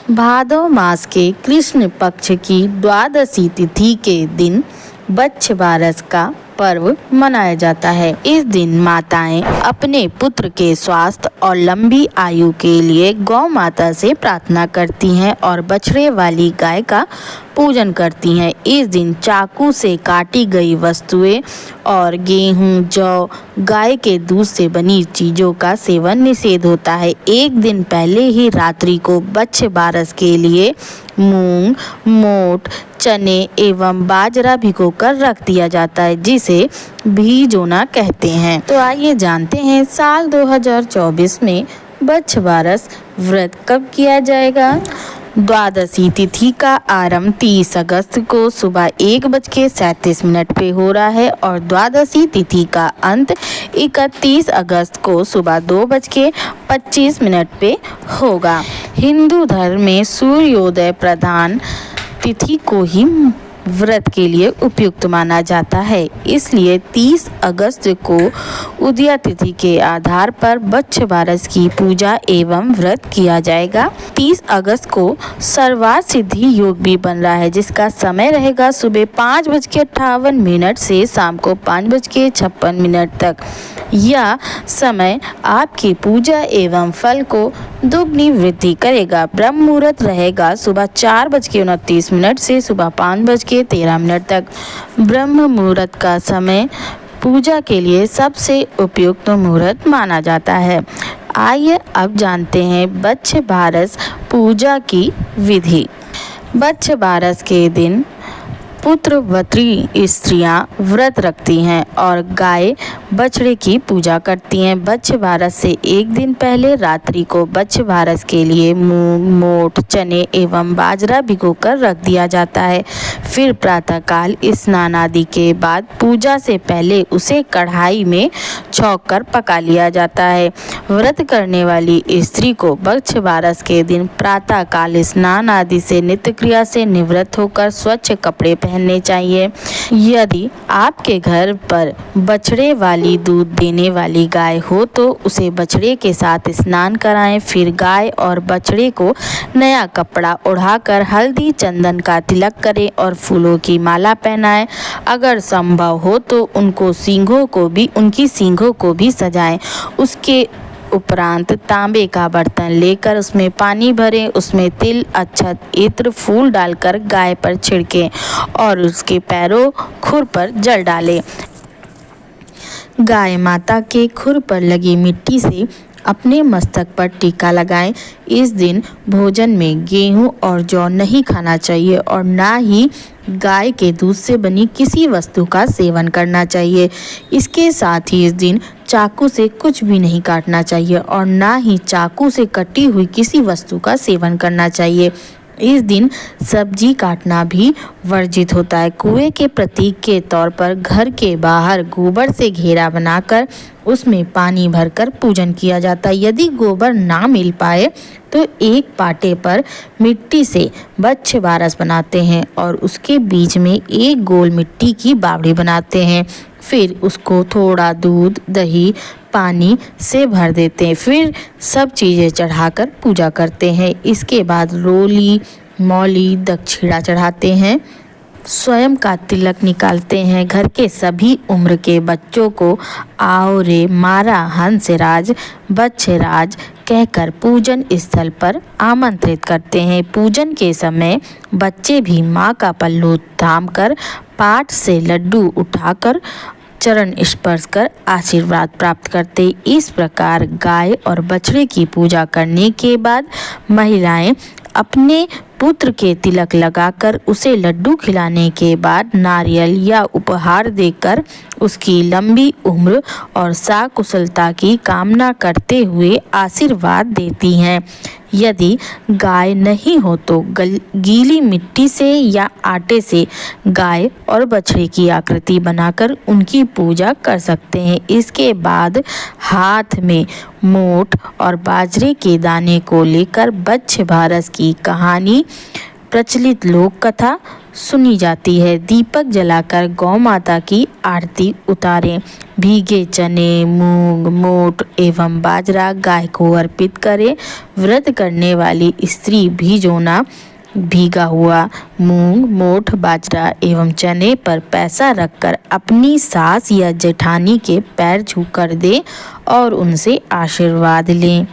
भादव मास के कृष्ण पक्ष की द्वादशी तिथि के दिन बच्छ बारस का पर्व मनाया जाता है। इस दिन माताएं अपने पुत्र के स्वास्थ्य और लंबी आयु के लिए गौ माता से प्रार्थना करती हैं और बछड़े वाली गाय का पूजन करती हैं। इस दिन चाकू से काटी गई वस्तुएं और गेहूं, जौ, गाय के दूध से बनी चीजों का सेवन निषेध होता है। एक दिन पहले ही रात्रि को बच्छ बारस के लिए मूंग, मोट, चने एवं बाजरा भिगोकर रख दिया जाता है, जिसे भीजोना कहते हैं। तो आइए जानते हैं साल 2024 में बच्छ बारस व्रत कब किया जाएगा। द्वादशी तिथि का आरंभ 30 अगस्त को सुबह 1:37 पे हो रहा है और द्वादशी तिथि का अंत 31 अगस्त को सुबह 2:25 पे होगा। हिंदू धर्म में सूर्योदय प्रधान तिथि को ही व्रत के लिए उपयुक्त माना जाता है, इसलिए 30 अगस्त को उदया तिथि के आधार पर बच्छ बारस की पूजा एवं व्रत किया जाएगा। 30 अगस्त को सर्वार्थ सिद्धि योग भी बन रहा है, जिसका समय रहेगा सुबह 5:58 से शाम को 5:56 तक। यह समय आपकी पूजा एवं फल को दुगनी वृद्धि करेगा। ब्रह्म मुहूर्त रहेगा सुबह 4:29 से सुबह 5:13 तक। ब्रह्म मुहूर्त का समय पूजा के लिए सबसे उपयुक्त मुहूर्त माना जाता है। आइए अब जानते हैं बच्छ बारस पूजा की विधि। बच्छ बारस के दिन पुत्रवती स्त्रियां व्रत रखती हैं और गाय बछड़े की पूजा करती हैं। बच्छ बारस से एक दिन पहले रात्रि को बच्छ बारस के लिए मूंग, मोट, चने एवं बाजरा भिगोकर रख दिया जाता है। फिर प्रातःकाल स्नान आदि के बाद पूजा से पहले उसे कढ़ाई में छौंक कर पका लिया जाता है। व्रत करने वाली स्त्री को बच्छ बारस के दिन प्रातःकाल स्नान आदि से नित्य क्रिया से निवृत्त होकर स्वच्छ कपड़े पहनने चाहिए। यदि आपके घर पर बछड़े वाली दूध देने वाली गाय हो तो उसे बछड़े के साथ स्नान कराएं। फिर गाय और बछड़े को नया कपड़ा ओढ़ाकर हल्दी चंदन का तिलक करें और फूलों की माला पहनाएं। अगर संभव हो तो उनकी सींगों को भी सजाएं। उसके उपरांत तांबे का बर्तन लेकर उसमें पानी भरें, उसमें तिल, अक्षत, इत्र, फूल डालकर गाय पर छिड़कें और उसके पैरों खुर पर जल डालें। गाय माता के खुर पर लगी मिट्टी से अपने मस्तक पर टीका लगाएं। इस दिन भोजन में गेहूं और जौ नहीं खाना चाहिए और ना ही गाय के दूध से बनी किसी वस्तु का सेवन करना चाहिए। इसके साथ ही इस दिन चाकू से कुछ भी नहीं काटना चाहिए और ना ही चाकू से कटी हुई किसी वस्तु का सेवन करना चाहिए। इस दिन सब्जी काटना भी वर्जित होता है। कुएं के प्रतीक के तौर पर घर के बाहर गोबर से घेरा बनाकर उसमें पानी भरकर पूजन किया जाता है। यदि गोबर ना मिल पाए तो एक पाटे पर मिट्टी से बच्छ बारस बनाते हैं और उसके बीच में एक गोल मिट्टी की बावड़ी बनाते हैं। फिर उसको थोड़ा दूध, दही, पानी से भर देते हैं। फिर सब चीज़ें चढ़ाकर पूजा करते हैं। इसके बाद रोली, मौली, दक्षिणा चढ़ाते हैं, स्वयं का तिलक निकालते हैं। घर के सभी उम्र के बच्चों को आओ रे मारा हंसराज बच्छराज कहकर पूजन स्थल पर आमंत्रित करते हैं। पूजन के समय बच्चे भी माँ का पल्लू थामकर पाठ से लड्डू उठाकर चरण स्पर्श कर आशीर्वाद प्राप्त करते। इस प्रकार गाय और बछड़े की पूजा करने के बाद महिलाएं अपने पुत्र के तिलक लगाकर उसे लड्डू खिलाने के बाद नारियल या उपहार देकर उसकी लंबी उम्र और सकुशलता की कामना करते हुए आशीर्वाद देती हैं। यदि गाय नहीं हो तो गीली मिट्टी से या आटे से गाय और बछड़े की आकृति बनाकर उनकी पूजा कर सकते हैं। इसके बाद हाथ में मोट और बाजरे के दाने को लेकर बच्छ बारस की कहानी, प्रचलित लोक कथा सुनी जाती है। दीपक जलाकर गौ माता की आरती उतारें। भीगे चने, मूंग, मोठ एवं बाजरा गाय को अर्पित करें। व्रत करने वाली स्त्री भिगोना भीगा हुआ मूंग, मोठ, बाजरा एवं चने पर पैसा रखकर अपनी सास या जेठानी के पैर छूकर दे और उनसे आशीर्वाद लें।